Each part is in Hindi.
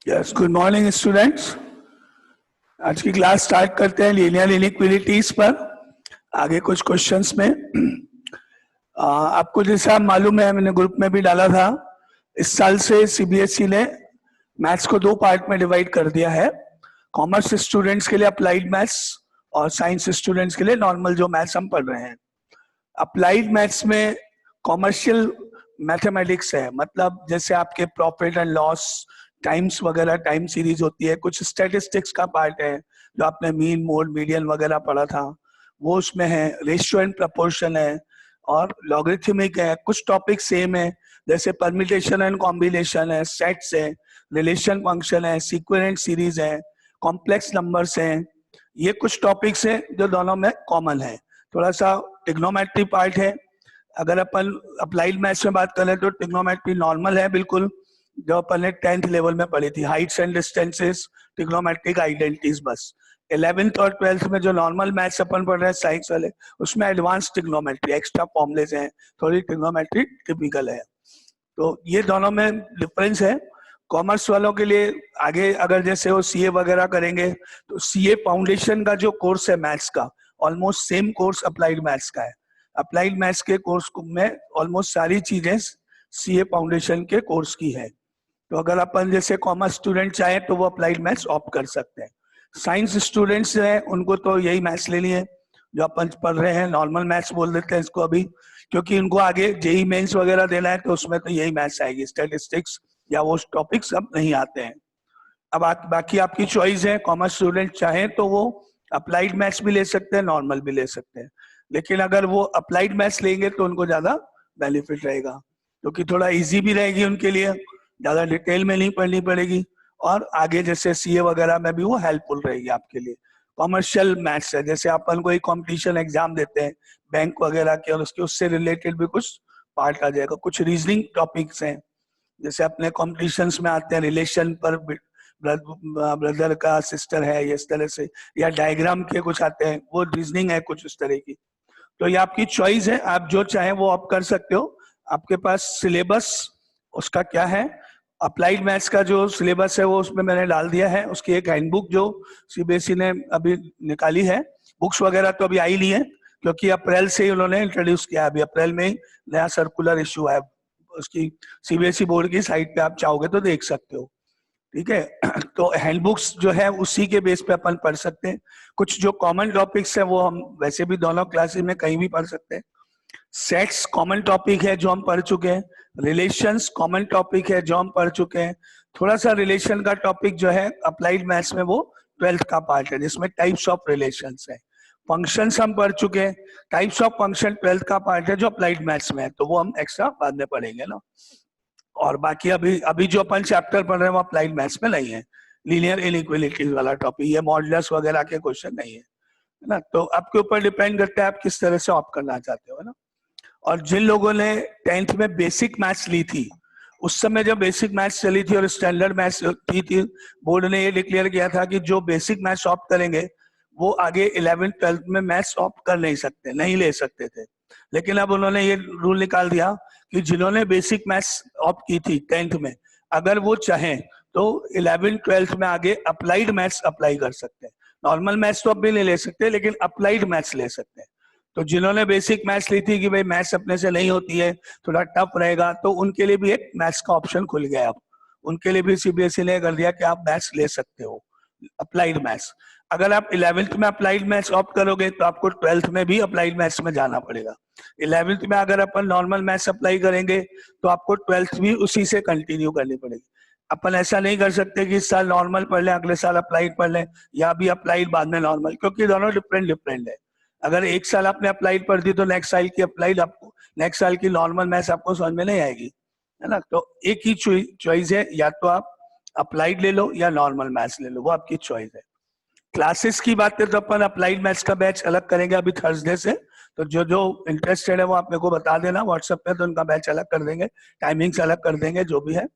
Yes, good morning students. आज की क्लास स्टार्ट करते हैं लीनियर इनइक्वालिटीज पर। आगे कुछ क्वेश्चंस में आपको जैसा मालूम है, मैंने ग्रुप में भी डाला था, इस साल से सीबीएसई ने मैथ्स को दो पार्ट में डिवाइड कर दिया है। कॉमर्स स्टूडेंट्स के लिए अप्लाइड मैथ्स और साइंस स्टूडेंट्स के लिए नॉर्मल जो मैथ्स हम पढ़ रहे हैं। अप्लाइड मैथ्स में कॉमर्शियल मैथमेटिक्स है, मतलब जैसे आपके प्रॉफिट एंड लॉस, टाइम्स वगैरह, टाइम सीरीज होती है, कुछ स्टैटिस्टिक्स का पार्ट है जो आपने मीन, मोड, मीडियन वगैरह पढ़ा था, वो उसमें है। रेशियो एंड प्रपोर्शन है और लॉगरिथमिक है। कुछ टॉपिक सेम है, जैसे परम्यूटेशन एंड कॉम्बिनेशन है, सेट्स है, रिलेशन फंक्शन है, सीक्वेंट सीरीज है, कॉम्प्लेक्स नंबर्स हैं। ये कुछ टॉपिक्स हैं जो दोनों में कॉमन है। थोड़ा सा ट्रिग्नोमेट्री पार्ट है। अगर अपन अप्लाइड मैथ्स में बात करें तो ट्रिग्नोमेट्री नॉर्मल है बिल्कुल, जो अपन ने 10th लेवल में पढ़ी थी, Heights and distances, trigonometric identities. बस 11th और 12th में जो नॉर्मल मैथ्स अपन पढ़ रहे हैं साइंस वाले, उसमें एडवांस ट्रिग्नोमेट्री, एक्स्ट्रा फॉर्मुलेज हैं, थोड़ी ट्रिग्नोमेट्री टिपिकल है। तो ये दोनों में डिफरेंस है। कॉमर्स वालों के लिए आगे अगर जैसे वो सीए वगैरह करेंगे तो सीए फाउंडेशन का जो कोर्स है मैथ्स का, almost same course applied maths का है। अप्लाइड मैथ्स के कोर्स में ऑलमोस्ट सारी चीजें सीए फाउंडेशन के कोर्स की है। तो अगर अपन जैसे कॉमर्स स्टूडेंट चाहे तो वो अप्लाइड मैथ्स ऑप्ट कर सकते हैं। साइंस स्टूडेंट्स हैं उनको तो यही मैथ्स लेनी है जो अपन पढ़ रहे हैं, नॉर्मल मैथ्स बोल देते हैं इसको अभी, क्योंकि इनको आगे जेई मेंस वगैरह देना है तो उसमें तो यही मैथ्स आएगी, स्टैटिस्टिक्स या वो टॉपिक्स अब नहीं आते हैं। अब बाकी आपकी चॉइस है। कॉमर्स स्टूडेंट चाहे तो वो अप्लाइड मैथ्स भी ले सकते हैं, नॉर्मल भी ले सकते हैं, लेकिन अगर वो अप्लाइड मैथ्स लेंगे तो उनको ज्यादा बेनिफिट रहेगा, क्योंकि थोड़ा इजी भी रहेगी उनके लिए, ज्यादा डिटेल में नहीं पढ़नी पड़ेगी, और आगे जैसे सीए वगैरह में भी वो हेल्पफुल रहेगी आपके लिए। कॉमर्शियल मैथ्स है, जैसे अपन कोई कंपटीशन एग्जाम देते हैं बैंक वगैरह के, और उससे रिलेटेड भी कुछ पार्ट आ जाएगा। कुछ रीजनिंग टॉपिक्स हैं, जैसे अपने कॉम्पिटिशन्स में आते हैं, रिलेशन पर ब्रदर का सिस्टर है, ये इस तरह से, या डायग्राम के कुछ आते हैं, वो रीजनिंग है कुछ उस तरह की। तो ये आपकी चॉइस है, आप जो चाहें वो आप कर सकते हो। आपके पास सिलेबस उसका क्या है, अप्लाइड मैथ्स का जो सिलेबस है वो उसमें मैंने डाल दिया है। उसकी एक हैंडबुक जो सीबीएसई ने अभी निकाली है, बुक्स वगैरह तो अभी आई नहीं है क्योंकि अप्रैल से ही उन्होंने इंट्रोड्यूस किया, अभी अप्रैल में ही नया सर्कुलर इशू है। उसकी सीबीएसई बोर्ड की साइट पे आप चाहोगे तो देख सकते हो, ठीक है। तो हैंडबुक्स जो है उसी के बेस पे अपन पढ़ सकते हैं। कुछ जो कॉमन टॉपिक्स है वो हम वैसे भी दोनों क्लासेस में कहीं भी पढ़ सकते हैं। सेट्स कॉमन टॉपिक है जो हम पढ़ चुके हैं, रिलेशंस कॉमन टॉपिक है जो हम पढ़ चुके हैं। थोड़ा सा रिलेशन का टॉपिक जो है अप्लाइड मैथ्स में वो 12th का पार्ट है, जिसमें टाइप्स ऑफ रिलेशंस है। फंक्शंस हम पढ़ चुके हैं, टाइप्स ऑफ फंक्शन 12th का पार्ट है जो अप्लाइड मैथ्स में है, तो वो हम एक्स्ट्रा बाद में पढ़ेंगे ना। और बाकी अभी अभी जो अपन चैप्टर पढ़ रहे हैं वो अप्लाइड मैथ्स में नहीं है, लीनियर इनइक्वालिटीज वाला टॉपिक, ये मॉडुलस वगैरह के क्वेश्चन नहीं है ना। तो आपके ऊपर डिपेंड करता है आप किस तरह से ऑप्ट करना चाहते हो ना। और जिन लोगों ने 10th में बेसिक मैथ्स ली थी, उस समय जब बेसिक मैथ्स चली थी और स्टैंडर्ड मैथ्स थी, बोर्ड ने ये डिक्लेयर किया था कि जो बेसिक मैथ्स ऑप्ट करेंगे वो आगे 11th 12th में मैथ्स ऑप्ट कर नहीं सकते, नहीं ले सकते थे। लेकिन अब उन्होंने ये रूल निकाल दिया कि जिन्होंने बेसिक मैथ्स ऑप्ट की थी 10th में, अगर वो चाहें तो 11th 12th में आगे अप्लाइड मैथ्स अप्लाई कर सकते हैं। नॉर्मल मैथ्स तो अब भी नहीं ले सकते, लेकिन अप्लाइड मैथ्स ले सकते हैं। तो जिन्होंने बेसिक मैथ्स ली थी कि भाई मैथ्स अपने से नहीं होती है, थोड़ा टफ रहेगा, तो उनके लिए भी एक मैथ्स का ऑप्शन खुल गया। अब उनके लिए भी सीबीएसई ने कर दिया कि आप मैथ्स ले सकते हो, अप्लाइड मैथ्स। अगर आप 11th में अप्लाइड मैथ्स ऑप्ट करोगे तो आपको 12th में भी अप्लाइड मैथ्स में जाना पड़ेगा। 11th में अगर अपन नॉर्मल मैथ्स अप्लाई करेंगे तो आपको 12th भी उसी से कंटिन्यू करनी पड़ेगी। अपन ऐसा नहीं कर सकते कि इस साल नॉर्मल पढ़ लें, अगले साल अप्लाइड पढ़ लें, या भी अप्लाइड बाद में नॉर्मल, क्योंकि दोनों डिफरेंट डिफरेंट है। अगर एक साल आपने अप्लाइड पढ़ दी तो नेक्स्ट साल की अप्लाइड आपको, नेक्स्ट साल की नॉर्मल मैथ्स आपको समझ में नहीं आएगी, है ना। तो एक ही चॉइस है, या तो आप अप्लाइड ले लो या नॉर्मल मैथ्स ले लो, वो आपकी चॉइस है। क्लासेस की बात करें तो अपन अप्लाइड मैथ्स का बैच अलग करेंगे अभी थर्सडे से, तो जो जो इंटरेस्टेड है वो आप मेरे को बता देना व्हाट्सएप पे, तो उनका बैच अलग कर देंगे, टाइमिंग्स अलग कर देंगे, जो भी है।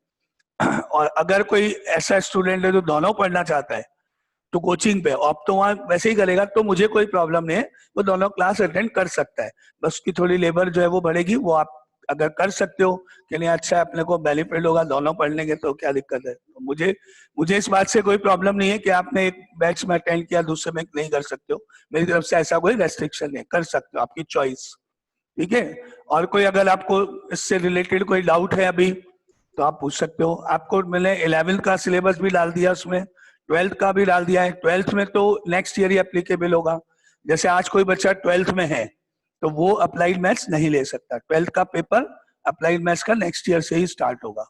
और अगर कोई ऐसा स्टूडेंट है जो दोनों पढ़ना चाहता है तो कोचिंग पे आप तो वहां वैसे ही करेगा, तो मुझे कोई प्रॉब्लम नहीं है, वो दोनों क्लास अटेंड कर सकता है। बस उसकी थोड़ी लेबर जो है वो बढ़ेगी, वो आप अगर कर सकते हो कि नहीं अच्छा अपने को बेनिफिट होगा दोनों पढ़ने के तो क्या दिक्कत है। तो मुझे इस बात से कोई प्रॉब्लम नहीं है कि आपने एक बैच में अटेंड किया दूसरे में नहीं कर सकते हो, मेरी तरफ से ऐसा कोई रेस्ट्रिक्शन नहीं, कर सकते हो, आपकी चॉइस। ठीक है, और कोई अगर आपको इससे रिलेटेड कोई डाउट है अभी तो आप पूछ सकते हो। आपको मैंने 11th का सिलेबस भी डाल दिया उसमें, 12th का भी डाल दिया है। 12th में तो नेक्स्ट ईयर ही एप्लीकेबल होगा। जैसे आज कोई बच्चा 12th में है तो वो अप्लाइड मैथ्स नहीं ले सकता, 12th का पेपर अप्लाइड मैथ्स का नेक्स्ट ईयर से ही स्टार्ट होगा।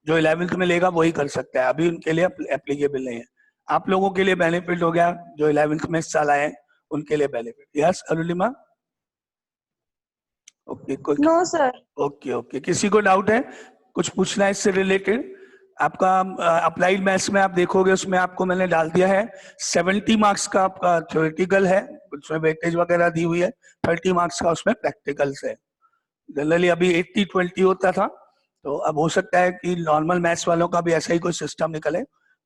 जो 11th में लेगा वही कर सकता है, अभी उनके लिए एप्लीकेबल नहीं है। आप लोगों के लिए बेनिफिट हो गया, जो 11th में इस साल आए उनके लिए बेनिफिट। यस अरुणिमा? ओके, कोई नो सर। ओके ओके, किसी को डाउट है, कुछ पूछना है इससे रिलेटेड? आपका अप्लाइड मैथ्स में आप देखोगे उसमें आपको मैंने डाल दिया है 70 मार्क्स का आपका थ्योरेटिकल है, उसमें वेटेज वगैरह दी हुई है, 30 मार्क्स का उसमें प्रैक्टिकल्स है। जनरली अभी 80-20 होता था, तो अब हो सकता है कि नॉर्मल मैथ्स वालों का भी ऐसा ही कोई सिस्टम निकले,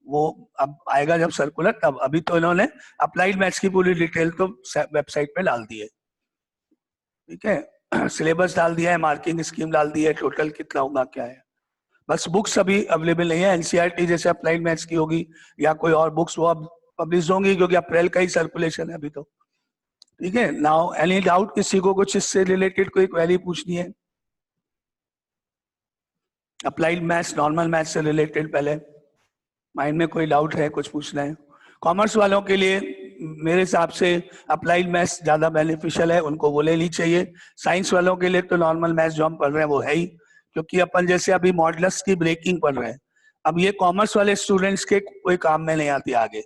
वो अब आएगा जब सर्कुलर तब। अभी तो इन्होंने अप्लाइड मैथ्स की पूरी डिटेल तो वेबसाइट पे डाल दी है। ठीक है, सिलेबस डाल दिया है, मार्किंग स्कीम डाल दी है, टोटल कितना होगा क्या है। बस बुक्स अभी अवेलेबल नहीं है, एनसीईआरटी जैसे अप्लाइड मैथ्स की होगी या कोई और बुक्स वो अब पब्लिश होंगी क्योंकि अप्रैल का ही सर्कुलेशन है अभी तो। ठीक है, नाउ एनी डाउट, किसी को कुछ इससे रिलेटेड कोई क्वेरी पूछनी है अप्लाइड मैथ्स नॉर्मल मैथ्स से रिलेटेड? पहले माइंड में कोई डाउट है, कुछ पूछना है? कॉमर्स वालों के लिए मेरे हिसाब से अप्लाइड मैथ्स ज्यादा बेनिफिशियल है, उनको वो लेनी चाहिए। साइंस वालों के लिए तो नॉर्मल मैथ्स जो हम पढ़ रहे हैं वो है ही, क्योंकि अपन जैसे अभी मॉडल्स की ब्रेकिंग पढ़ रहे हैं, अब ये कॉमर्स वाले स्टूडेंट्स के कोई काम में नहीं आती आगे,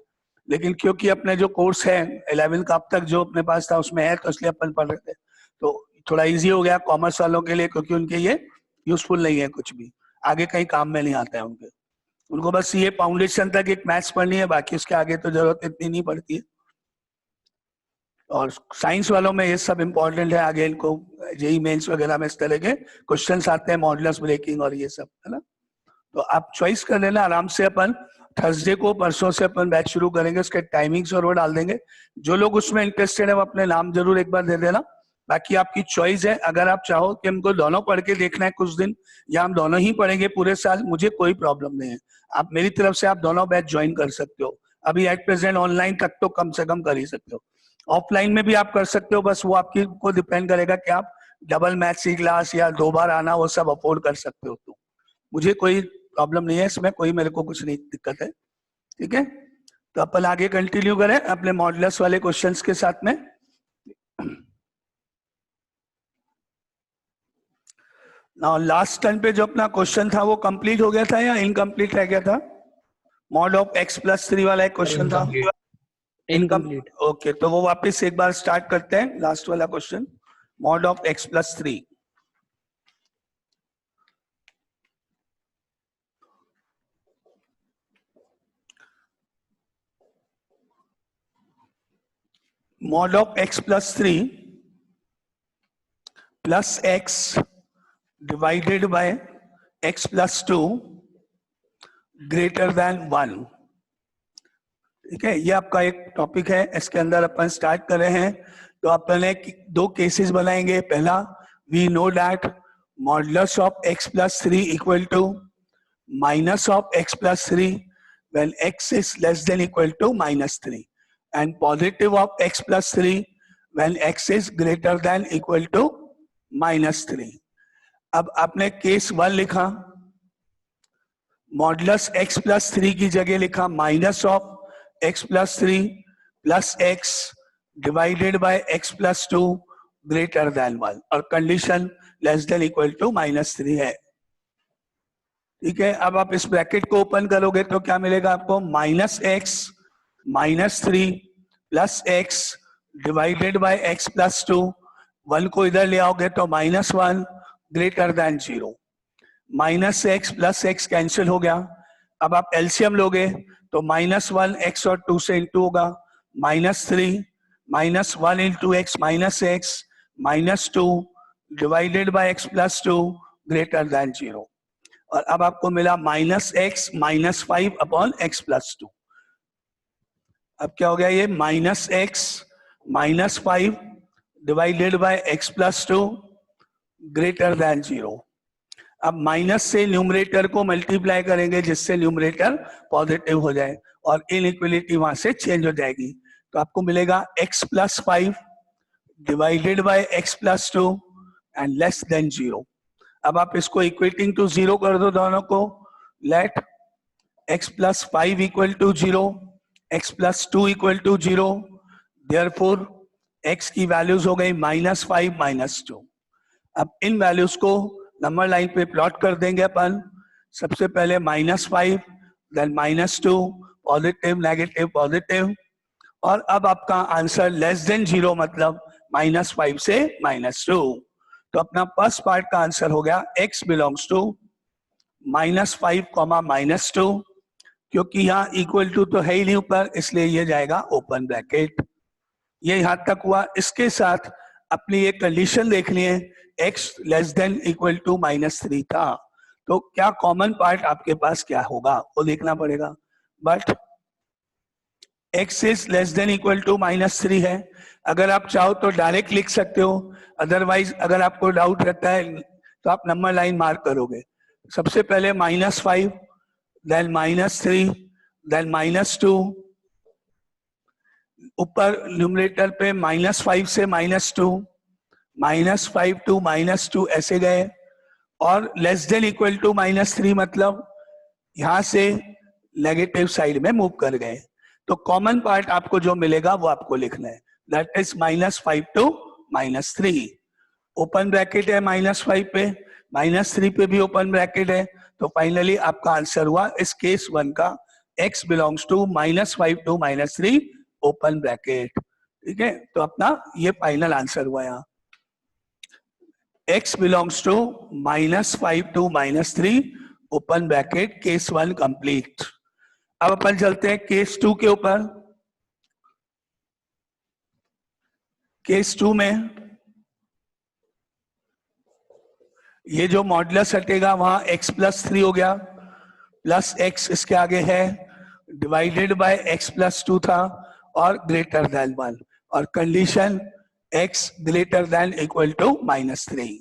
लेकिन क्योंकि अपने जो कोर्स है 11th का अब तक जो अपने पास था उसमें है, तो इसलिए अपन पढ़ रहे थे, तो थोड़ा इजी हो गया कॉमर्स वालों के लिए, क्योंकि उनके ये यूजफुल नहीं है, कुछ भी आगे कहीं काम में नहीं आता है उनके। उनको बस ये फाउंडेशन तक एक मैथ्स पढ़नी है, बाकी उसके आगे तो जरूरत इतनी नहीं पड़ती है। और साइंस वालों में ये सब इंपॉर्टेंट है, आगे इनको जेई मेंस वगैरह में इस तरह के क्वेश्चंस आते हैं, मॉडुलस ब्रेकिंग और ये सब, है ना। तो आप चॉइस कर लेना आराम से। अपन थर्सडे को, परसों से अपन बैच शुरू करेंगे, उसके टाइमिंग्स और वो डाल देंगे। जो लोग उसमें इंटरेस्टेड है वो अपने नाम जरूर एक बार दे देना, बाकी आपकी चॉइस है। अगर आप चाहो कि हमको दोनों पढ़ के देखना है कुछ दिन, या हम दोनों ही पढ़ेंगे पूरे साल, मुझे कोई प्रॉब्लम नहीं है। आप मेरी तरफ से आप दोनों बैच ज्वाइन कर सकते हो। अभी एट प्रेजेंट ऑनलाइन तक तो कम से कम कर ही सकते हो, ऑफलाइन में भी आप कर सकते हो, बस वो आपकी को डिपेंड करेगा कि आप डबल मैथ्स की क्लास या 2 बार आना वो सब अफोर्ड कर सकते हो। तो मुझे कोई प्रॉब्लम नहीं है इसमें, कोई मेरे को कुछ नहीं दिक्कत है। ठीक है, तो अपन आगे कंटिन्यू करें अपने मॉडुलस वाले क्वेश्चंस के साथ में। नाउ लास्ट टर्न पे जो अपना क्वेश्चन था वो कंप्लीट हो गया था या इनकम्प्लीट रह गया था? मॉड ऑफ x+3 वाला एक क्वेश्चन था, इनकम्प्लीट। ओके, तो वो वापस एक बार स्टार्ट करते हैं, लास्ट वाला question, mod of x+3। mod of x+3 plus x divided by x+2 greater than 1। ठीक है, ये आपका एक टॉपिक है, इसके अंदर अपन स्टार्ट कर रहे हैं। तो अपन दो केसेस बनाएंगे। पहला, we know that modulus of x+3 equal to minus of x+3 when x is less than equal to -3, and positive of x+3 when x is greater than equal to -3। अब आपने केस 1 लिखा, मॉडुलस x+3 की जगह लिखा minus of x+3 plus x divided by x+2 greater than 1, और condition less than equal to -3 है। ठीक है, अब आप इस ब्रैकेट को ओपन करोगे तो क्या मिलेगा आपको? -x -3 plus x divided by x+2, 1 को इधर ले आओगे तो -1 greater than 0। -x plus x cancel हो गया। अब आप एलसीएम लोगे तो -1 x और 2 से इंटू होगा, -3 -1 into x -x -2 divided by x+2 greater than 0। और अब आपको मिला -x -5 अपॉन x+2। अब क्या हो गया ये? -x -5 divided by x+2 greater than 0। अब माइनस से न्यूमरेटर को मल्टीप्लाई करेंगे जिससे न्यूमरेटर पॉजिटिव हो जाए और इनइक्वलिटी वहां से चेंज हो जाएगी। तो आपको मिलेगा x plus 5 divided by x plus 2 and less than 0। अब आप इसको इक्वेटिंग टू 0 कर दो दोनों को। Let x plus 5 equal to 0, x plus 2 equal to 0। Therefore x की वैल्यूज हो गई -5 -2। अब इन वैल्यूज को नंबर लाइन पे प्लॉट कर देंगे अपन। सबसे पहले -5, देन -2, पॉजिटिव नेगेटिव पॉजिटिव, और अब आपका आंसर लेस देन 0 मतलब -5 से -2। तो अपना फर्स्ट पार्ट का आंसर हो गया x बिलोंग्स टू -5, -2, क्योंकि यहाँ इक्वल टू तो है ही नहीं ऊपर, इसलिए ये जाएगा ओपन ब्रैकेट। ये यहां तक हुआ। इसके साथ अपनी ये कंडीशन देखनी है, x less than equal to -3 था, तो क्या कॉमन पार्ट आपके पास क्या होगा वो देखना पड़ेगा। But x is less than equal to -3 है। अगर आप चाहो तो डायरेक्ट लिख सकते हो, अदरवाइज अगर आपको डाउट रहता है तो आप नंबर लाइन मार्क करोगे। सबसे पहले -5, देन -3, देन -2, ऊपर न्यूमरेटर पे -5 से -2, -5 to -2 ऐसे गए, और लेस देन इक्वल टू -3 मतलब यहां से नेगेटिव साइड में मूव कर गए। तो कॉमन पार्ट आपको जो मिलेगा वो आपको लिखना है, that is -5 to -3। Open bracket है -5 पे, -3 पे भी ओपन ब्रैकेट है। तो फाइनली आपका आंसर हुआ इस केस 1 का x belongs to -5 to -3 open bracket. ठीक है, तो अपना ये फाइनल आंसर हुआ यहाँ, x belongs to -5 to -3 open bracket, case 1 complete. अब अपन चलते हैं केस 2 के ऊपर। केस 2 में ये जो मॉडुलस हटेगा वहां x प्लस 3 हो गया, प्लस x इसके आगे है, डिवाइडेड बाय x प्लस 2 था और ग्रेटर देन 1, और condition x greater than equal to -3।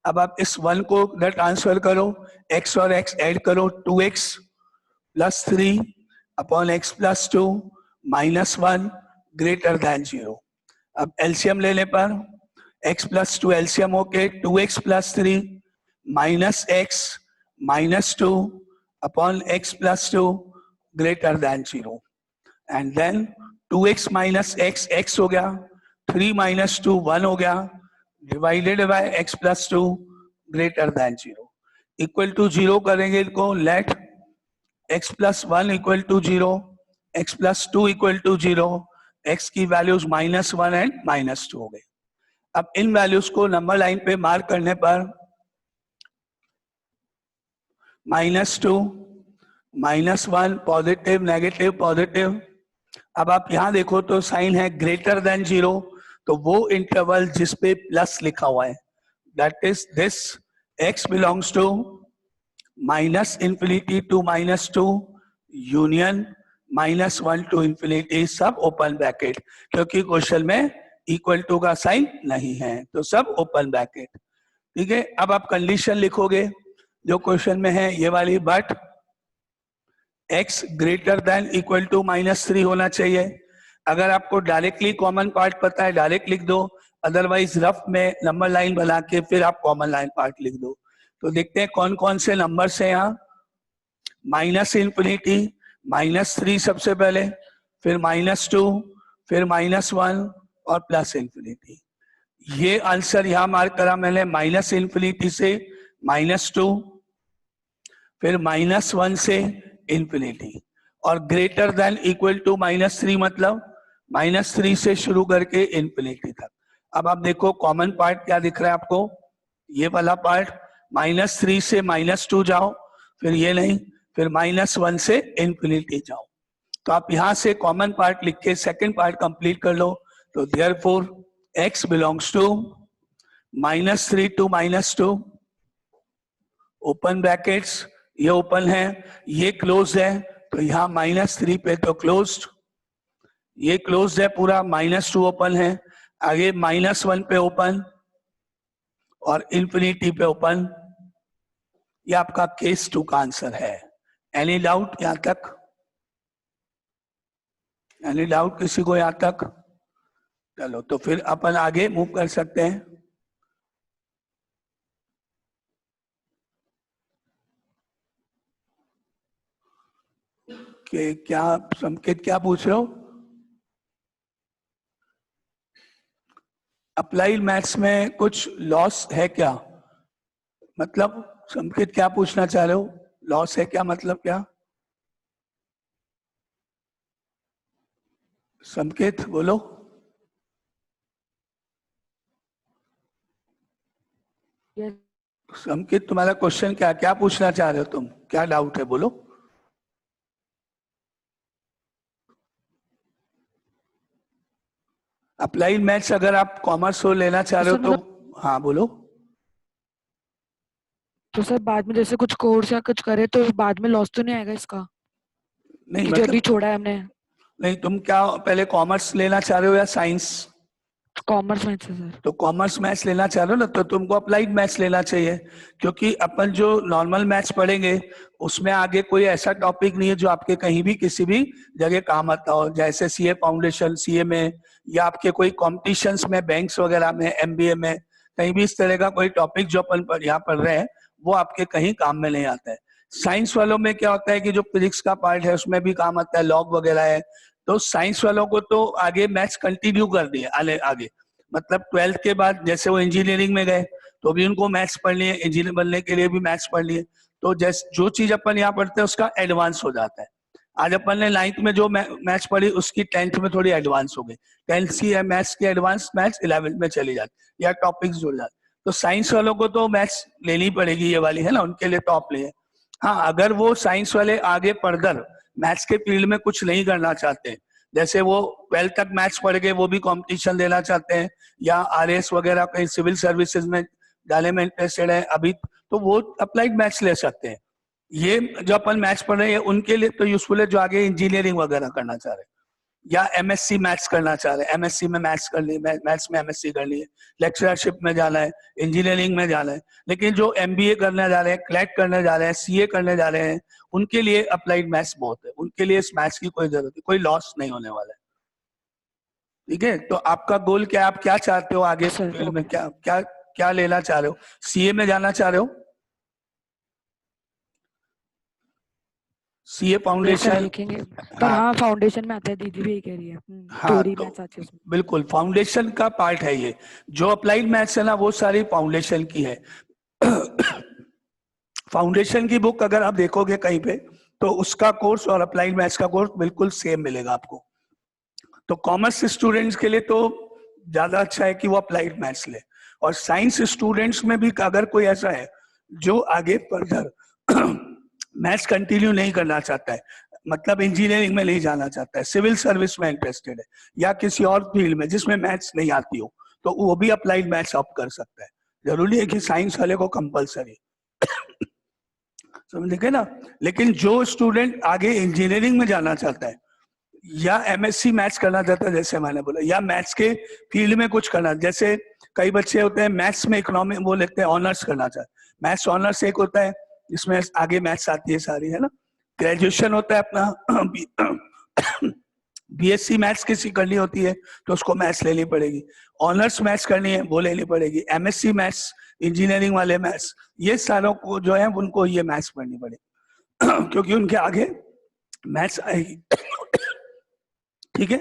अब आप इस 1 को इधर ट्रांसफर करो, x और x ऐड करो, 2x plus 3 upon x plus 2 -1 greater than 0। अब एलसीएम लेने पर x प्लस 2 एलसीएम होके 2x plus 3 -x -2 upon x plus 2 greater than 0, and then 2x minus x x हो गया, 3 माइनस 2 1 हो गया, divided by x plus 2 greater than 0। Equal to 0 करेंगे इनको, let x plus 1 equal to 0, x plus 2 equal to 0, x की वैल्यूज -1 एंड -2 हो गई। अब इन वैल्यूज को नंबर लाइन पे मार्क करने पर -2 -1 पॉजिटिव नेगेटिव पॉजिटिव। अब आप यहां देखो तो साइन है ग्रेटर देन 0, तो वो इंटरवल जिस पे प्लस लिखा हुआ है, that is this x belongs to -∞ to -2 union -1 to ∞, सब ओपन ब्रैकेट, क्योंकि क्वेश्चन में इक्वल टू का साइन नहीं है, तो सब ओपन ब्रैकेट। ठीक है, अब आप कंडीशन लिखोगे जो क्वेश्चन में है ये वाली, but x greater than equal to -3 होना चाहिए। अगर आपको डायरेक्टली कॉमन पार्ट पता है डायरेक्ट लिख दो, अदरवाइज रफ में नंबर लाइन बना के फिर आप कॉमन लाइन पार्ट लिख दो। तो देखते हैं कौन कौन से नंबर्स हैं यहाँ। -∞, -3 सबसे पहले, फिर -2, फिर -1 और +∞। ये आंसर यहाँ मार्क करा मैंने, -∞ से -2, फिर -1 से ∞, और ग्रेटर देन इक्वल टू -3 मतलब -3 से शुरू करके ∞ तक। अब आप देखो कॉमन पार्ट क्या दिख रहा है आपको, ये वाला पार्ट, -3 से -2 जाओ, फिर ये नहीं, फिर -1 से ∞ जाओ। तो आप यहां से कॉमन पार्ट लिख के सेकेंड पार्ट कंप्लीट कर लो। तो therefore x belongs to -3 to -2 open brackets, ये ओपन है, ये क्लोज है, तो यहाँ -3 पे तो क्लोज्ड, ये क्लोज्ड है पूरा, -2 ओपन है, आगे -1 पे ओपन, और इंफिनिटी पे ओपन। ये आपका केस 2 का आंसर है। एनी डाउट यहां तक? एनी डाउट किसी को यहां तक? चलो तो फिर अपन आगे मूव कर सकते हैं। कि क्या संकेत क्या पूछ रहे हो? अप्लाइड मैथ्स में कुछ लॉस है क्या? मतलब संकेत क्या पूछना चाह रहे हो? लॉस है क्या मतलब क्या? संकेत बोलो। Yes. संकेत तुम्हारा क्वेश्चन क्या क्या पूछना चाह रहे हो तुम? क्या डाउट है बोलो। अप्लाइड मैथ्स अगर आप कॉमर्स हो लेना चाह रहे हो सर तो मतलब हाँ बोलो। तो सर बाद में जैसे कुछ कोर्स या कुछ करे तो बाद में लॉस तो नहीं आएगा इसका, नहीं कि जो अभी मतलब छोड़ा है हमने? नहीं, तुम क्या पहले कॉमर्स लेना चाह रहे हो या साइंस? कॉमर्स में से सर। तो कॉमर्स मैथ्स लेना चाह रहे हो ना, तो तुमको अप्लाइड मैथ्स लेना चाहिए। क्योंकि अपन जो नॉर्मल मैथ्स पढ़ेंगे उसमें आगे कोई ऐसा टॉपिक नहीं है जो आपके कहीं भी किसी भी जगह काम आता हो, जैसे सीए फाउंडेशन सीए में, या आपके कोई कॉम्पिटिशन्स में बैंक्स वगैरह में, एमबीए में, कहीं भी इस तरह का कोई टॉपिक जो अपन यहाँ पढ़ रहे हैं वो आपके कहीं काम में नहीं आता है। साइंस वालों में क्या होता है कि जो फिजिक्स का पार्ट है उसमें भी काम आता है, लॉग वगैरह है। तो साइंस वालों को तो आगे मैथ्स कंटिन्यू कर दिए आगे। मतलब 12th के बाद जैसे वो इंजीनियरिंग में गए तो भी उनको मैथ्स पढ़नी है, इंजीनियर बनने के लिए भी मैथ्स पढ़नी है। तो जैसे जो चीज अपन यहाँ पढ़ते हैं उसका एडवांस हो जाता है। आज अपन ने 9th में जो मैथ्स पढ़ी उसकी 10th में थोड़ी एडवांस हो गई। 10th की मैथ्स की एडवांस मैथ्स 11th में चली जाती या टॉपिक्स जुड़ जाते। तो साइंस वालों को तो मैथ्स लेनी पड़ेगी, ये वाली है ना, उनके लिए टॉप लिए। हाँ, अगर वो साइंस वाले आगे फर्दर मैथ्स के फील्ड में कुछ नहीं करना चाहते, जैसे वो 12th तक मैथ्स पढ़ के वो भी कंपटीशन देना चाहते हैं या आरएस वगैरह कहीं सिविल सर्विसेज में डाले में इंटरेस्टेड है अभी, तो वो अप्लाइड मैथ्स ले सकते हैं। ये जो अपन मैथ्स पढ़ रहे हैं उनके लिए तो यूजफुल है जो आगे इंजीनियरिंग वगैरह करना चाह रहे हैं या एमएससी मैथ्स करना चाह रहे हैं। एमएससी में मैथ्स करनी है, मैथ्स में एमएससी करनी है, लेक्चरशिप में जाना है, इंजीनियरिंग में जाना है। लेकिन जो एमबीए करने जा रहे हैं, क्लैट करने जा रहे हैं, सीए करने जा रहे हैं, उनके लिए अप्लाइड मैथ्स बहुत है। उनके लिए इस मैथ्स की कोई जरूरत नहीं, कोई लॉस नहीं होने वाला है। ठीक है, तो आपका गोल क्या है? आप क्या चाहते हो आगे सर फील्ड में? ओके। क्या क्या क्या लेना चाह रहे हो? सीए में जाना चाह रहे हो? CA yes sir foundation? देखेंगे। पर हाँ हाँ फाउंडेशन में आता है, दीदी भी यही कह रही है, हाँ, थ्योरी तो मैथ्स आती है उसमें। बिल्कुल फाउंडेशन का पार्ट है ये। जो अप्लाइड मैथ्स है ना वो सारी फाउंडेशन की है। फाउंडेशन की बुक अगर आप देखोगे कहीं पे तो उसका कोर्स और अप्लाइड मैथ्स का कोर्स बिल्कुल सेम मिलेगा आपको। तो कॉमर्स स्टूडेंट्स के लिए तो ज्यादा अच्छा है कि वो अप्लाइड मैथ्स ले। और साइंस स्टूडेंट्स में भी अगर कोई ऐसा है जो आगे फर्दर मैथ्स कंटिन्यू नहीं करना चाहता है, मतलब इंजीनियरिंग में नहीं जाना चाहता है, सिविल सर्विस में इंटरेस्टेड है या किसी और फील्ड में जिसमें मैथ्स नहीं आती हो, तो वो भी अप्लाइड मैथ्स ऑप्ट कर सकता है। जरूरी है कि साइंस वाले को कंपलसरी समझ गए ना। लेकिन जो स्टूडेंट आगे इंजीनियरिंग में जाना चाहता है या एमएससी मैथ्स करना चाहता है, जैसे मैंने बोला, या मैथ्स के फील्ड में कुछ करना, जैसे कई बच्चे होते हैं मैथ्स में इकोनॉमिक वो लेते हैं, ऑनर्स करना चाहते हैं। मैथ्स ऑनर्स एक होता है जिसमें आगे मैथ्स आती है सारी, है ना। ग्रेजुएशन होता है अपना बीएससी मैथ्स किसी करनी होती है तो उसको मैथ्स लेनी पड़ेगी। ऑनर्स मैथ्स करनी है वो लेनी पड़ेगी। एमएससी मैथ्स, इंजीनियरिंग वाले मैथ्स, ये सारों को जो है उनको ये मैथ्स पढ़नी पड़ेगी क्योंकि उनके आगे मैथ्स आएगी। ठीक है।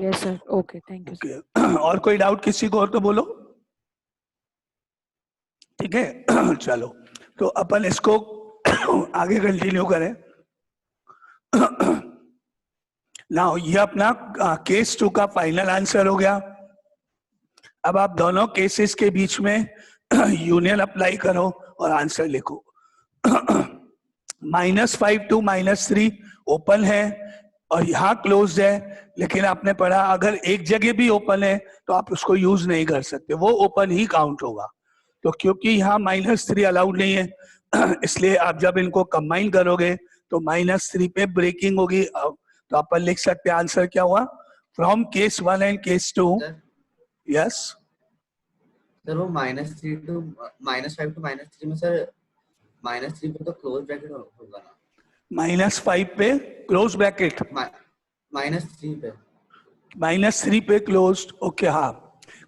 Yes sir okay, thank you sir. Okay, और कोई डाउट किसी को और तो बोलो। ठीक है। चलो तो अपन इसको आगे कंटिन्यू करें। ना ये अपना केस 2 का फाइनल आंसर हो गया। अब आप दोनों केसेस के बीच में यूनियन अप्लाई करो और आंसर लिखो। -5 to -3 ओपन है और यहाँ क्लोज है, लेकिन आपने पढ़ा अगर एक जगह भी ओपन है तो आप उसको यूज नहीं कर सकते, वो ओपन ही काउंट होगा। तो क्योंकि यहाँ -3 अलाउड नहीं है इसलिए आप जब इनको कंबाइन करोगे तो -3 पे ब्रेकिंग होगी। तो अपन लिख सकते हैं आंसर क्या हुआ, from case 1 and case 2। Yes sir वो -5 to -3 में सर -3 पे तो क्लोज ब्रैकेट होगा ना, -5 पे क्लोज ब्रैकेट, -3 पे। -3 पे क्लोज, ओके हाँ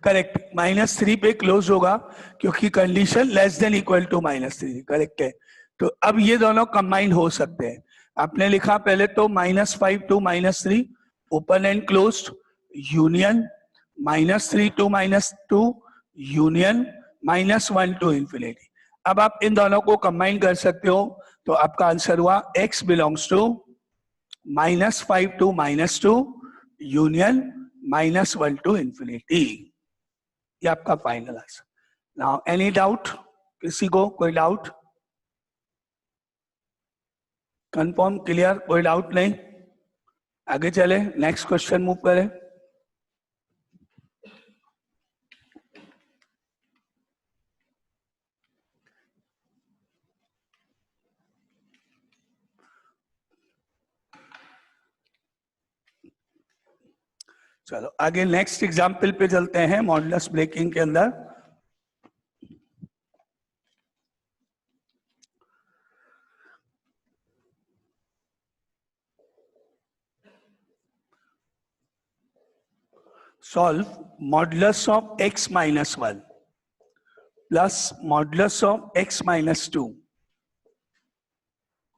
करेक्ट, -3 पे क्लोज होगा क्योंकि condition less than equal to -3, correct है। तो अब ये दोनों कंबाइन हो सकते हैं। आपने लिखा पहले तो -5 to -3 open and closed union, -3 to -2 union, -1 to infinity. अब आप इन दोनों को कंबाइन कर सकते हो, तो आपका आंसर हुआ x belongs to -5 to -2 union -1 to infinity. ये आपका final answer. Now any doubt, किसी को कोई डाउट? कंफर्म, क्लियर, कोई डाउट नहीं? आगे चले, नेक्स्ट क्वेश्चन मूव करें। चलो आगे नेक्स्ट एग्जाम्पल पे चलते हैं मॉडुलस ब्रेकिंग के अंदर। Solve modulus of x minus 1 plus modulus of x minus 2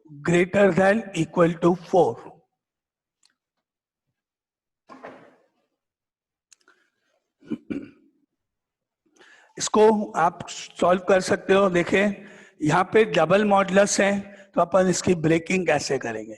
greater than equal to 4. इसको आप सॉल्व कर सकते हो। देखें यहाँ पे डबल मॉडुलस है, तो अपन इसकी ब्रेकिंग कैसे करेंगे?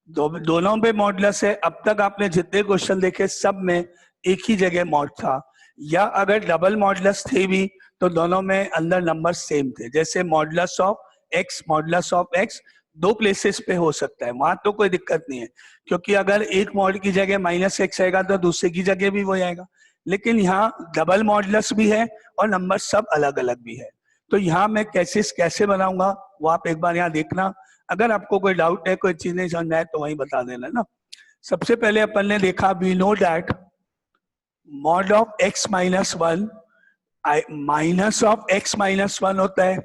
दोनों पे मॉडुलस है। अब तक आपने जितने क्वेश्चन देखे सब में एक ही जगह मॉड था, या अगर डबल मॉडुलस थे भी तो दोनों में अंदर नंबर सेम थे। जैसे मॉडुलस ऑफ एक्स दो प्लेसेस पे हो सकता है, वहां तो कोई दिक्कत नहीं है, क्योंकि अगर एक मॉड की जगह -x आएगा तो दूसरे की जगह भी वो आएगा। लेकिन यहाँ डबल मॉडुलस भी है और नंबर सब अलग अलग भी है, तो यहाँ मैं कैसे बनाऊंगा वो आप एक बार यहाँ देखना। अगर आपको कोई डाउट है, कोई चीज नहीं समझ में आए तो वही बता देना ना। सबसे पहले अपन ने देखा, we know that mod of x minus 1 minus of x minus 1 होता है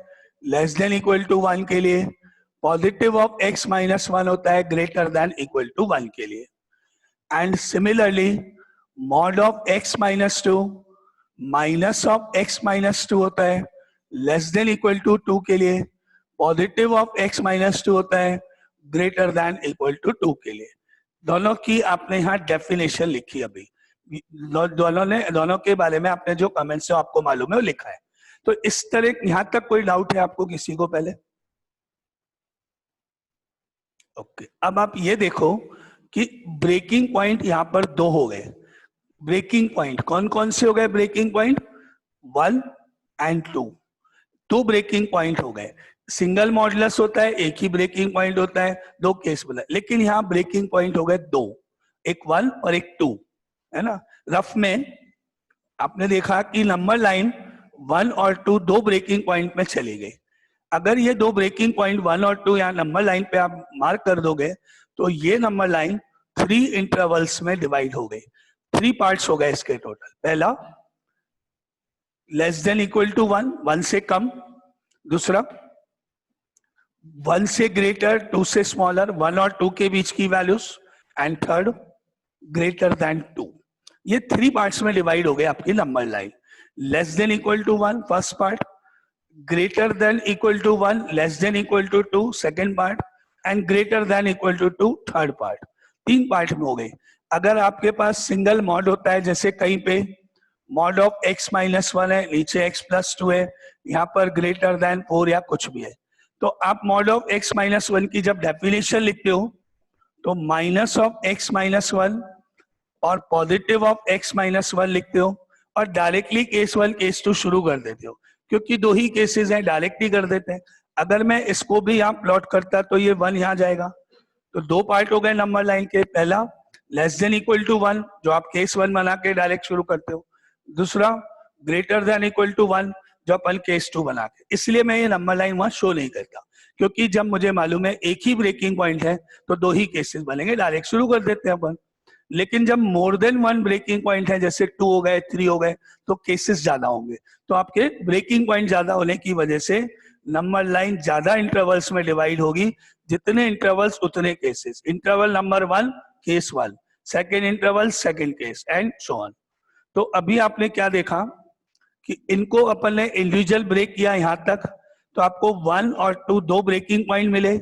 लेस देन इक्वल टू 1 के लिए, पॉजिटिव ऑफ x माइनस 1 होता है ग्रेटर देन इक्वल टू 1 के लिए। And similarly mod of x minus 2 minus of x minus 2 होता है लेस देन इक्वल टू 2 के लिए, पॉजिटिव ऑफ x माइनस 2 होता है ग्रेटर देन इक्वल टू 2 के लिए। दोनों की आपने यहाँ डेफिनेशन लिखी, अभी दोनों के बारे में आपने जो कमेंट्स है आपको मालूम है वो लिखा है। तो इस तरह यहाँ तक कोई डाउट है आपको किसी को पहले? ओके, अब आप ये देखो कि ब्रेकिंग पॉइंट यहाँ पर दो हो गए। ब्रेकिंग पॉइंट कौन कौन से हो गए? ब्रेकिंग पॉइंट 1 एंड 2, दो ब्रेकिंग पॉइंट हो गए। सिंगल मॉडुलस होता है, एक ही ब्रेकिंग पॉइंट होता है, दो केस बोला, लेकिन यहाँ ब्रेकिंग पॉइंट हो गए दो, एक 1 और एक 2, है ना। रफ में आपने देखा कि नंबर लाइन 1 और 2 दो ब्रेकिंग पॉइंट में चली गई। अगर ये दो ब्रेकिंग पॉइंट 1 और 2 यहाँ नंबर लाइन पे आप मार्क कर दोगे तो ये नंबर लाइन 3 इंटरवल्स में डिवाइड हो गई। 3 पार्ट्स हो गए इसके टोटल। पहला लेस देन इक्वल टू 1, 1 से कम, दूसरा 1 से ग्रेटर, 2 से स्मॉलर, 1 और 2 के बीच की values, and third greater than 2। ये 3 पार्ट्स में डिवाइड हो गए आपकी number line. Less than equal to 1 first part, greater than equal to 1 less than equal to 2 second part, and greater than equal to 2 third part. 3 part में हो गए। अगर आपके पास सिंगल मॉड होता है, जैसे कहीं पे मॉड ऑफ x माइनस 1 है, नीचे x प्लस 2 है, यहाँ पर ग्रेटर देन 4 या कुछ भी है, तो आप मॉड ऑफ x माइनस 1 की जब डेफिनेशन लिखते हो तो माइनस ऑफ x माइनस 1 और पॉजिटिव ऑफ x माइनस 1 लिखते हो, और डायरेक्टली केस 1 केस 2 शुरू कर देते हो, क्योंकि दो ही केसेस हैं, डायरेक्ट ही कर देते हैं। अगर मैं इसको भी यहाँ प्लॉट करता तो ये 1 यहाँ जाएगा। तो दो पार्ट हो गए नंबर लाइन के, पहला लेस देन इक्वल टू 1 जो आप केस 1 बना के डायरेक्ट शुरू करते हो, दूसरा ग्रेटर देन इक्वल टू 1 जो अपन केस 2 बना के। इसलिए मैं ये नंबर लाइन वहां शो नहीं करता, क्योंकि जब मुझे मालूम है एक ही ब्रेकिंग पॉइंट है तो दो ही केसेस बनेंगे, डायरेक्ट शुरू कर देते हैं अपन। लेकिन जब more than one breaking point है, जैसे 2 हो गए 3 हो गए, तो केसेस ज्यादा होंगे। तो आपके ब्रेकिंग पॉइंट ज्यादा होने की वजह से नंबर लाइन ज्यादा इंटरवल्स में डिवाइड होगी। जितने इंटरवल्स उतने cases. Interval number 1 case 1, second interval second case, and so on. तो अभी आपने क्या देखा कि इनको अपन ने इंडिविजुअल ब्रेक किया यहां तक, तो आपको 1 और 2 दो ब्रेकिंग पॉइंट मिले।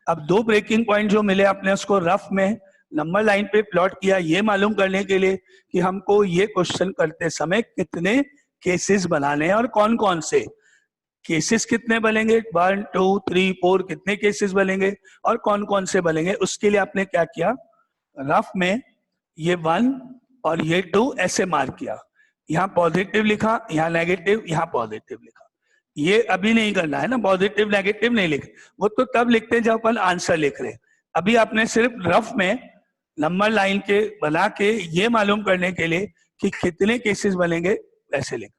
अब दो ब्रेकिंग पॉइंट जो मिले, आपने उसको रफ में नंबर लाइन पे प्लॉट किया, ये मालूम करने के लिए कि हमको ये क्वेश्चन करते समय कितने केसेस बनाने हैं और कौन कौन से केसेस कितने बनेंगे, 1 2 3 4 कितने केसेस बनेंगे और कौन कौन से बनेंगे। उसके लिए आपने क्या किया, रफ में ये 1 और ये 2 ऐसे मार्क किया, यहाँ पॉजिटिव लिखा, यहाँ नेगेटिव, यहाँ पॉजिटिव लिखा। ये अभी नहीं करना है ना, पॉजिटिव नेगेटिव नहीं लिखे, वो तो तब लिखते हैं जब अपन आंसर लिख रहे हैं। अभी आपने सिर्फ रफ में नंबर लाइन के बना के ये मालूम करने के लिए कि कितने केसेस बनेंगे वैसे लिख।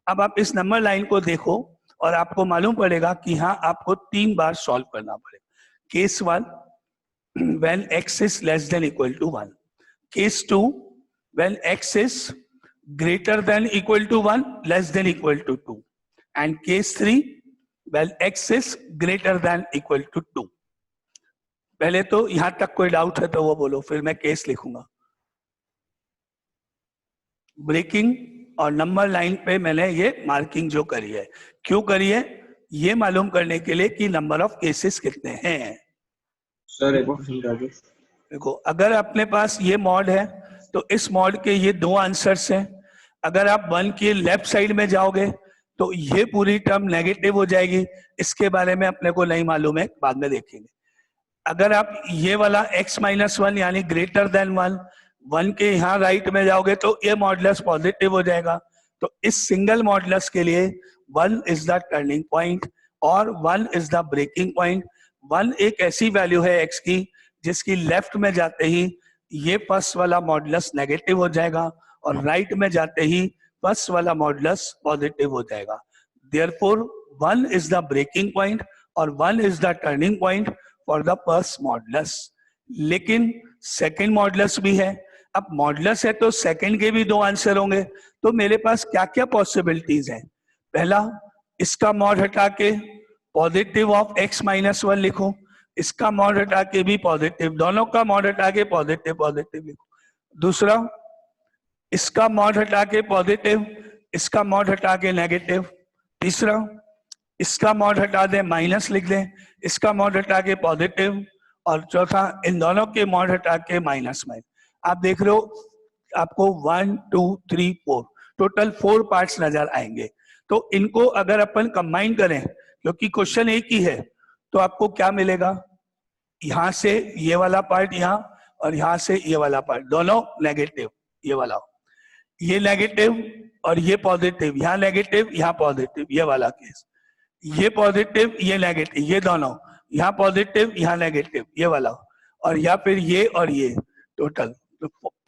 अब आप इस नंबर लाइन को देखो और आपको मालूम पड़ेगा कि हाँ आपको 3 बार सॉल्व करना पड़ेगा। Case 1 when x is less than equal to 1, case 2 when x is greater than equal to 1 less than equal to 2, and case 3 when x is greater than equal to 2। पहले तो यहां तक कोई डाउट है तो वो बोलो, फिर मैं केस लिखूंगा। ब्रेकिंग और नंबर लाइन पे मैंने ये मार्किंग जो करी है, क्यों करी है, ये मालूम करने के लिए कि नंबर ऑफ केसेस कितने हैं। सर एक क्वेश्चन कर दो। देखो, अगर अपने पास ये मॉड है तो इस मॉड के ये 2 आंसर्स हैं। अगर आप 1 के लेफ्ट साइड में जाओगे तो ये पूरी टर्म नेगेटिव हो जाएगी, इसके बारे में अपने को नहीं मालूम है, बाद में देखेंगे। अगर आप ये वाला x-1 यानी ग्रेटर देन 1 के यहाँ राइट में जाओगे तो ये मॉडुलस पॉजिटिव हो जाएगा। तो इस सिंगल मॉडुलस के लिए 1 इज द टर्निंग पॉइंट और 1 इज द ब्रेकिंग पॉइंट। 1 एक ऐसी वैल्यू है x की जिसकी लेफ्ट में जाते ही ये फर्स्ट वाला मॉडुलस नेगेटिव हो जाएगा और राइट में जाते ही फर्स्ट वाला मॉडुलस पॉजिटिव हो जाएगा। Therefore 1 is the breaking point और 1 is the turning point for the first modulus. लेकिन सेकंड मॉडुलस भी है। अब मॉडुलस है तो सेकंड के भी 2 आंसर होंगे। तो मेरे पास क्या क्या पॉसिबिलिटीज हैं। पहला, इसका मॉड हटा के पॉजिटिव ऑफ x-1 लिखो, इसका मॉड हटा के भी पॉजिटिव, दोनों का मॉड हटा के पॉजिटिव पॉजिटिव लिखो। दूसरा, इसका मॉड हटा के पॉजिटिव, इसका मॉड हटा के नेगेटिव। तीसरा, इसका मॉड हटा दे माइनस लिख दें, इसका मॉड हटा के पॉजिटिव। और चौथा, इन दोनों के मॉड हटा के माइनस। आप देख रहे हो आपको 1 2 3 4 टोटल 4 पार्ट्स नजर आएंगे। तो इनको अगर अपन कंबाइन करें, क्योंकि क्वेश्चन एक ही है, तो आपको क्या मिलेगा, यहां से ये वाला पार्ट यहाँ और यहां से ये वाला पार्ट, दोनों नेगेटिव, ये वाला ये नेगेटिव और ये पॉजिटिव, यहाँ नेगेटिव यहाँ पॉजिटिव, ये वाला केस, ये पॉजिटिव ये नेगेटिव, ये दोनों यहाँ पॉजिटिव यहाँ नेगेटिव, ये वाला, और या फिर ये और ये, टोटल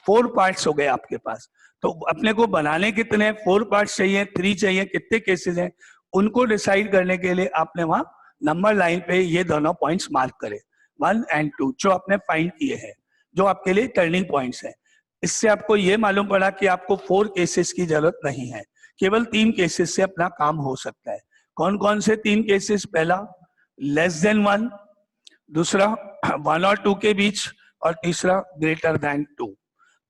4 पार्ट्स हो गए आपके पास। तो अपने को बनाने कितने 4 पार्ट्स चाहिए, 3 चाहिए, कितने केसेस हैं, उनको डिसाइड करने के लिए आपने वहां नंबर लाइन पे ये दोनों पॉइंट्स मार्क करे 1 और 2 जो आपने फाइंड किए हैं, जो आपके लिए टर्निंग पॉइंट्स हैं। इससे आपको ये मालूम पड़ा कि आपको 4 केसेस की जरूरत नहीं है, केवल 3 केसेस से अपना काम हो सकता है। कौन कौन से 3 केसेस? पहला लेस देन 1, दूसरा 1 और 2 के बीच, और तीसरा ग्रेटर देन 2।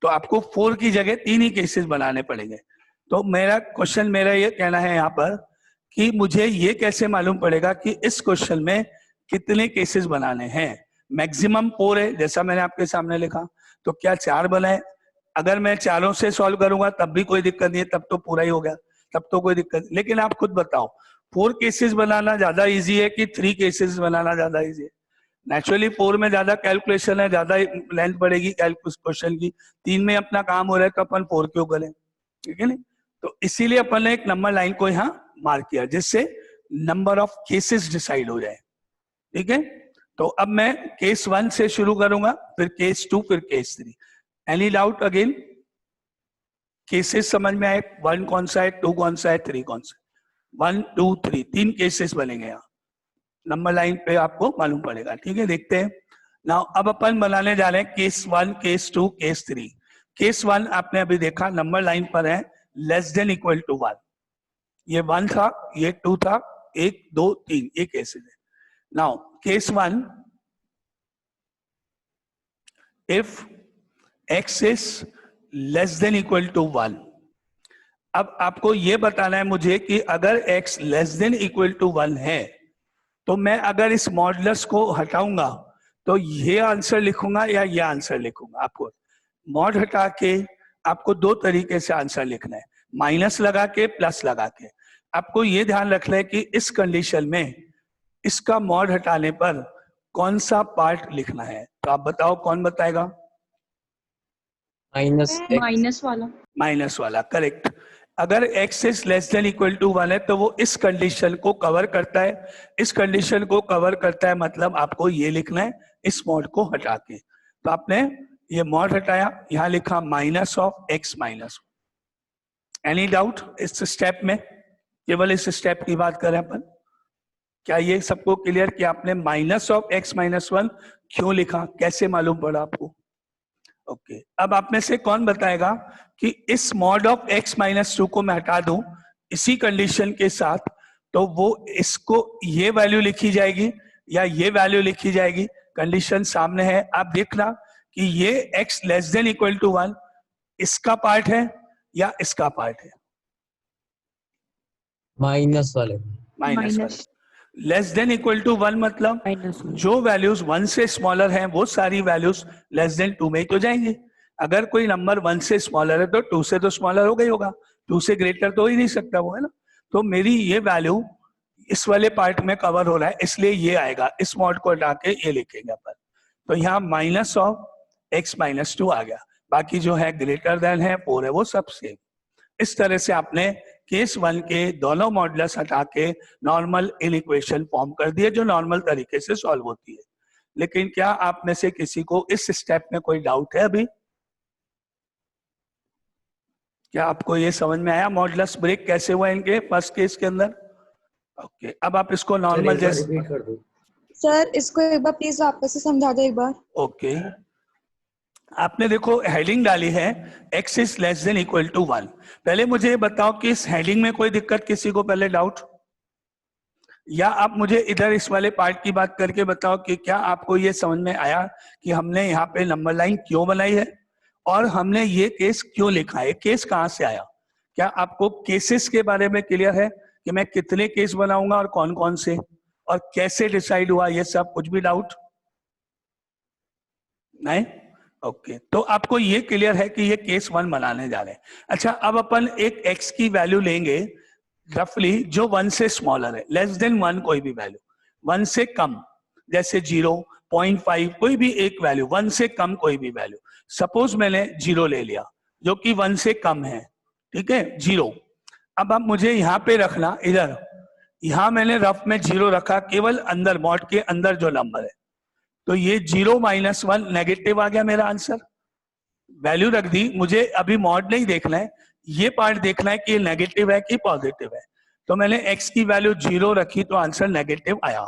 तो आपको 4 की जगह 3 ही केसेस बनाने पड़ेंगे। तो मेरा क्वेश्चन, मेरा ये कहना है यहाँ पर कि मुझे ये कैसे मालूम पड़ेगा कि इस क्वेश्चन में कितने केसेस बनाने हैं। मैक्सिमम 4 है, जैसा मैंने आपके सामने लिखा, तो क्या 4 बनाए? अगर मैं चारों से सॉल्व करूंगा तब भी कोई दिक्कत नहीं है, तब तो पूरा ही हो गया, तब तो कोई दिक्कत नहीं। लेकिन आप खुद बताओ, 4 केसेस बनाना ज्यादा इजी है कि 3 केसेस बनाना ज्यादा इजी है? नेचुरली 4 में ज्यादा कैलकुलेशन है, ज्यादा लेंथ पड़ेगी क्वेश्चन की। 3 में अपना काम हो रहा है तो अपन 4 क्यों करें, ठीक है नहीं? तो इसीलिए अपन ने एक नंबर लाइन को यहाँ मार्क किया जिससे नंबर ऑफ केसेस डिसाइड हो जाए, ठीक है? तो अब मैं केस 1 से शुरू करूंगा, फिर केस 2, फिर case 3। Any doubt again? Cases समझ में आए? 1 कौन सा है, 2 कौन सा है, 3 कौन सा है? 1 2 3 3 केसेस बनेंगे यहाँ, नंबर लाइन पे आपको मालूम पड़ेगा, ठीक है? देखते हैं नाउ अब अपन बनाने जा रहे हैं केस 1, केस 2, केस 3। केस 1 आपने अभी देखा, नंबर लाइन पर है लेस देन इक्वल टू 1। ये 1 था, ये 2 था, 1 2 3, ये केसेस है। Now case 1, if x is less than equal to 1। अब आपको ये बताना है मुझे कि अगर x less than equal to 1 है तो मैं अगर इस मॉडुलस को हटाऊंगा तो ये आंसर लिखूंगा या ये आंसर लिखूंगा। आपको मॉड हटा के आपको दो तरीके से आंसर लिखना है, माइनस लगा के, प्लस लगा के। आपको ये ध्यान रखना है कि इस कंडीशन में इसका मॉड हटाने पर कौन सा पार्ट लिखना है। तो आप बताओ, कौन बताएगा? माइनस वाला। माइनस वाला, करेक्ट। अगर x is less than equal to 1 है तो वो इस कंडीशन को कवर करता है। इस कंडीशन को कवर करता है मतलब आपको ये लिखना है इस मॉड को हटा के। तो आपने ये मॉड हटाया, यहां लिखा minus of x minus. Any doubt इस स्टेप में? केवल इस स्टेप की बात करें अपन। क्या ये सबको क्लियर कि आपने माइनस ऑफ x माइनस 1 क्यों लिखा, कैसे मालूम पड़ा आपको? ओके अब आप में से कौन बताएगा कि इस मॉड ऑफ x माइनस 2 को मैं हटा दूं इसी कंडीशन के साथ, तो वो इसको ये वैल्यू लिखी जाएगी या ये वैल्यू लिखी जाएगी? कंडीशन सामने है, आप देखना कि ये x less than equal to 1 इसका पार्ट है या इसका पार्ट है? माइनस वाले। माइनस वाले। लेस देन इक्वल टू 1 मतलब माइनस जो वैल्यूज 1 से स्मॉलर हैं वो सारी वैल्यूज लेस देन 2 में ही तो जाएंगी। अगर कोई नंबर 1 से स्मॉलर है तो 2 से तो स्मॉलर हो गई होगा, 2 से ग्रेटर तो हो ही नहीं सकता वो, है ना। तो मेरी ये वैल्यू इस वाले पार्ट में कवर हो रहा है, इसलिए ये आएगा। इस मॉड को हटा के ये लिखेंगे अपन। तो यहाँ माइनस ऑफ x माइनस 2 आ गया, बाकी जो है ग्रेटर देन है 4 है वो सब सेम। इस तरह से आपने केस 1 के दोनों मॉडुलस हटा के नॉर्मल इनइक्वेशन फॉर्म कर दिए जो नॉर्मल तरीके से सॉल्व होती है। लेकिन क्या आप में से किसी को इस स्टेप में कोई डाउट है अभी? क्या आपको ये समझ में आया मॉडुलस ब्रेक कैसे हुआ इनके फर्स्ट केस के अंदर? ओके अब आप इसको नॉर्मल जैसे रिपीट कर दो सर इसको एक बार प्लीज वापस से समझा दो एक बार। ओके आपने देखो हेडिंग डाली है x is less than equal to 1। पहले मुझे ये बताओ कि इस हेडिंग में कोई दिक्कत किसी को पहले डाउट, या आप मुझे इधर इस वाले पार्ट की बात करके बताओ कि क्या आपको ये समझ में आया कि हमने यहाँ पे नंबर लाइन क्यों बनाई है और हमने ये केस क्यों लिखा है, केस कहाँ से आया? क्या आपको केसेस के बारे में क्लियर है कि मैं कितने केस बनाऊंगा और कौन कौन से और कैसे डिसाइड हुआ, ये सब कुछ भी डाउट नहीं? ओके तो आपको ये क्लियर है कि ये केस 1 बनाने जा रहे हैं। अच्छा अब अपन एक x की वैल्यू लेंगे रफली जो 1 से स्मॉलर है, लेस देन 1 कोई भी वैल्यू, 1 से कम जैसे 0, 0.5 कोई भी एक वैल्यू, 1 से कम कोई भी वैल्यू। सपोज मैंने 0 ले लिया जो कि 1 से कम है, ठीक है 0। अब आप मुझे यहाँ पे रखना, इधर यहाँ मैंने रफ में 0 रखा, केवल अंदर मॉड के अंदर जो नंबर है, तो ये 0 माइनस 1 नेगेटिव आ गया मेरा आंसर। वैल्यू रख दी, मुझे अभी मॉड नहीं देखना है, ये पार्ट देखना है कि नेगेटिव है कि पॉजिटिव है। तो मैंने x की वैल्यू 0 रखी तो आंसर नेगेटिव आया।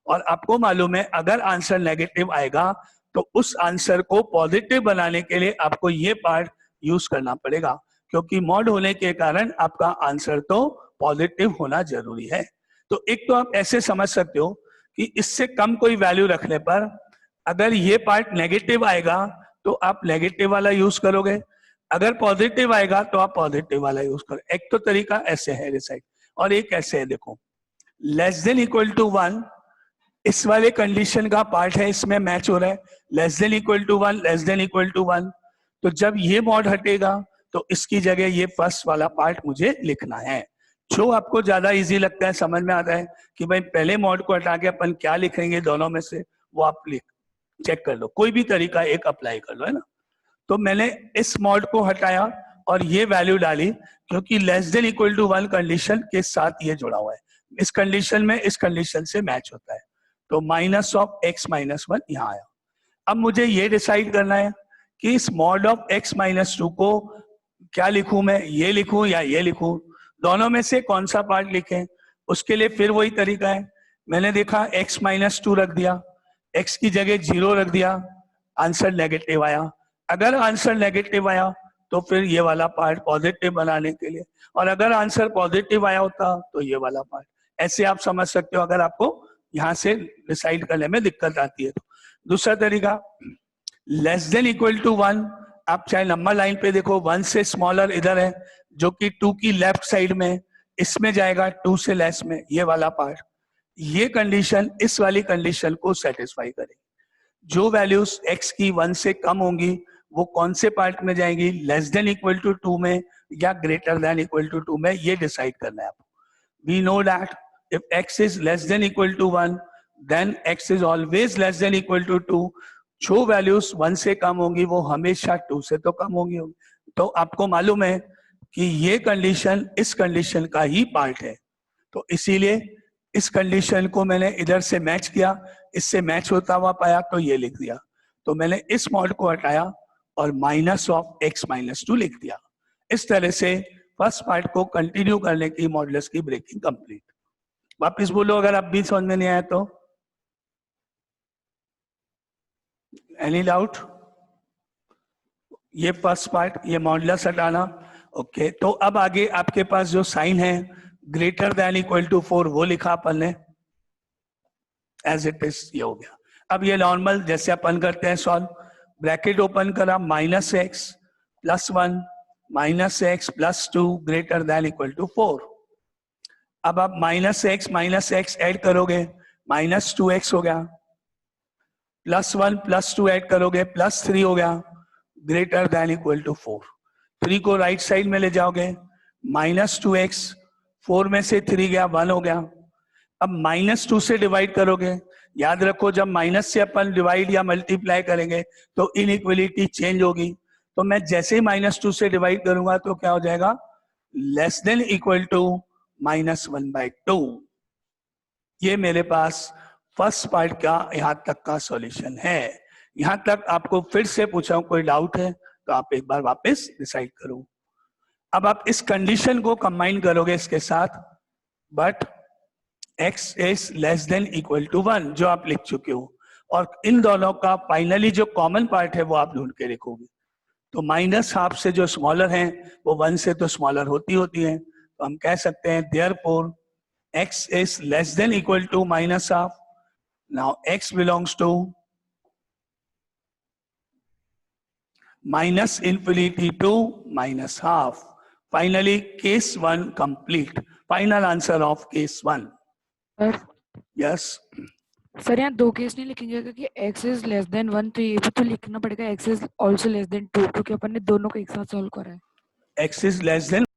और आपको मालूम है अगर आंसर नेगेटिव आएगा तो उस आंसर को पॉजिटिव बनाने के लिए आपको ये पार्ट यूज करना पड़ेगा, क्योंकि मॉड होने के कारण आपका आंसर तो पॉजिटिव होना जरूरी है। तो एक तो आप ऐसे समझ सकते हो कि इससे कम कोई वैल्यू रखने पर अगर ये पार्ट नेगेटिव आएगा तो आप नेगेटिव वाला यूज करोगे, अगर पॉजिटिव आएगा तो आप पॉजिटिव वाला यूज करो। एक तो तरीका ऐसे है डिसाइड, और एक ऐसे है, देखो लेस देन इक्वल टू 1 इस वाले कंडीशन का पार्ट है, इसमें मैच हो रहा है less than equal to 1, less than equal to 1। तो जब ये मॉड हटेगा तो इसकी जगह ये फर्स्ट वाला पार्ट मुझे लिखना है। जो आपको ज्यादा इजी लगता है, समझ में आता है कि भाई पहले मॉड को हटा के अपन क्या लिखेंगे दोनों में से, वो आप चेक कर लो, कोई भी तरीका एक अप्लाई कर लो, है ना। तो मैंने इस मॉड को हटाया और ये वैल्यू डाली क्योंकि less than equal to 1 condition के साथ ये जुड़ा हुआ है, इस कंडीशन में इस कंडीशन से मैच होता है। तो माइनस ऑफ x माइनस 1 यहाँ आया। अब मुझे ये डिसाइड करना है कि इस मॉड ऑफ x माइनस 2 को क्या लिखूं, मैं ये लिखूं या ये लिखूं, दोनों में से कौन सा पार्ट लिखें। उसके लिए फिर वही तरीका है, मैंने देखा x माइनस 2 रख दिया, x की जगह 0 रख दिया, आंसर नेगेटिव आया। अगर आंसर नेगेटिव आया तो फिर ये वाला पार्ट पॉजिटिव बनाने के लिए, और अगर आंसर पॉजिटिव आया होता तो ये वाला पार्ट। ऐसे आप समझ सकते हो अगर आपको यहां से डिसाइड करने में दिक्कत आती है तो। दूसरा तरीका, लेस देन इक्वल टू 1, आप चाहे नंबर लाइन पे देखो 1 से स्मॉलर इधर है जो कि 2 की लेफ्ट साइड में, इसमें जाएगा 2 से लेस में, ये वाला पार्ट। ये कंडीशन इस वाली कंडीशन को सेटिस्फाई करेगी। जो वैल्यूज x की 1 से कम होंगी वो कौन से पार्ट में जाएंगी, लेस देन इक्वल टू 2 में या ग्रेटर देन इक्वल टू 2 में, ये डिसाइड करना है आपको। We know that if x is less than equal to 1 then x is always less than equal to 2। जो वैल्यूज 1 से कम होंगी वो हमेशा 2 से तो कम होंगी। तो आपको मालूम है कि ये कंडीशन इस कंडीशन का ही पार्ट है, तो इसीलिए इस कंडीशन को मैंने इधर से मैच किया, इससे मैच होता हुआ पाया तो ये लिख दिया। तो मैंने इस मॉड को हटाया और माइनस ऑफ x माइनस 2 लिख दिया। इस तरह से फर्स्ट पार्ट को कंटिन्यू करने की मॉडुलस की ब्रेकिंग कंप्लीट। वापिस बोलो अगर अब भी समझ में नहीं आया तो। Any doubt? ये फर्स्ट पार्ट, ये मॉडुलस हटाना। ओके, तो अब आगे आपके पास जो साइन है ग्रेटर देन इक्वल टू 4 वो लिखा अपन ने एज इट इज, ये हो गया। अब ये नॉर्मल जैसे अपन करते हैं सॉल्व, ब्रैकेट ओपन करा minus x plus 1 minus x plus 2 greater than equal to 4। अब आप माइनस एक्स ऐड करोगे माइनस 2x हो गया, प्लस 1 प्लस 2 ऐड करोगे प्लस 3 हो गया, ग्रेटर देन इक्वल टू 4। 3 को राइट साइड में ले जाओगे, माइनस 2x, 4 में से 3 गया 1 हो गया। अब माइनस 2 से डिवाइड करोगे, याद रखो जब माइनस से अपन डिवाइड या मल्टीप्लाई करेंगे तो इनइक्वलिटी चेंज होगी। तो मैं जैसे ही माइनस 2 से डिवाइड करूंगा तो क्या हो जाएगा, लेस देन इक्वल टू -1/2। ये मेरे पास फर्स्ट पार्ट का यहां तक का सॉल्यूशन है। यहां तक आपको फिर से पूछा कोई डाउट है तो आप एक बार वापस डिसाइड करो। अब आप इस कंडीशन को कंबाइन करोगे इसके साथ, but x is less than equal to 1 जो आप लिख चुके हो, और इन दोनों का फाइनली जो कॉमन पार्ट है वो आप ढूंढ के लिखोगे। तो माइनस हाफ से जो स्मॉलर हैं वो 1 से तो स्मॉलर होती हैं, तो हम कह सकते हैं therefore x is less than equal to minus half. Now x belongs to minus infinity to minus half. Finally case 1 complete, final answer of case 1। Sir yes, sir यहाँ 2 केस नहीं लिखेंगे क्योंकि x इज लेस देन 1, तो ये भी तो लिखना पड़ेगा x is also less than 2, क्योंकि अपन ने दोनों को एक साथ सॉल्व करा है। x is less then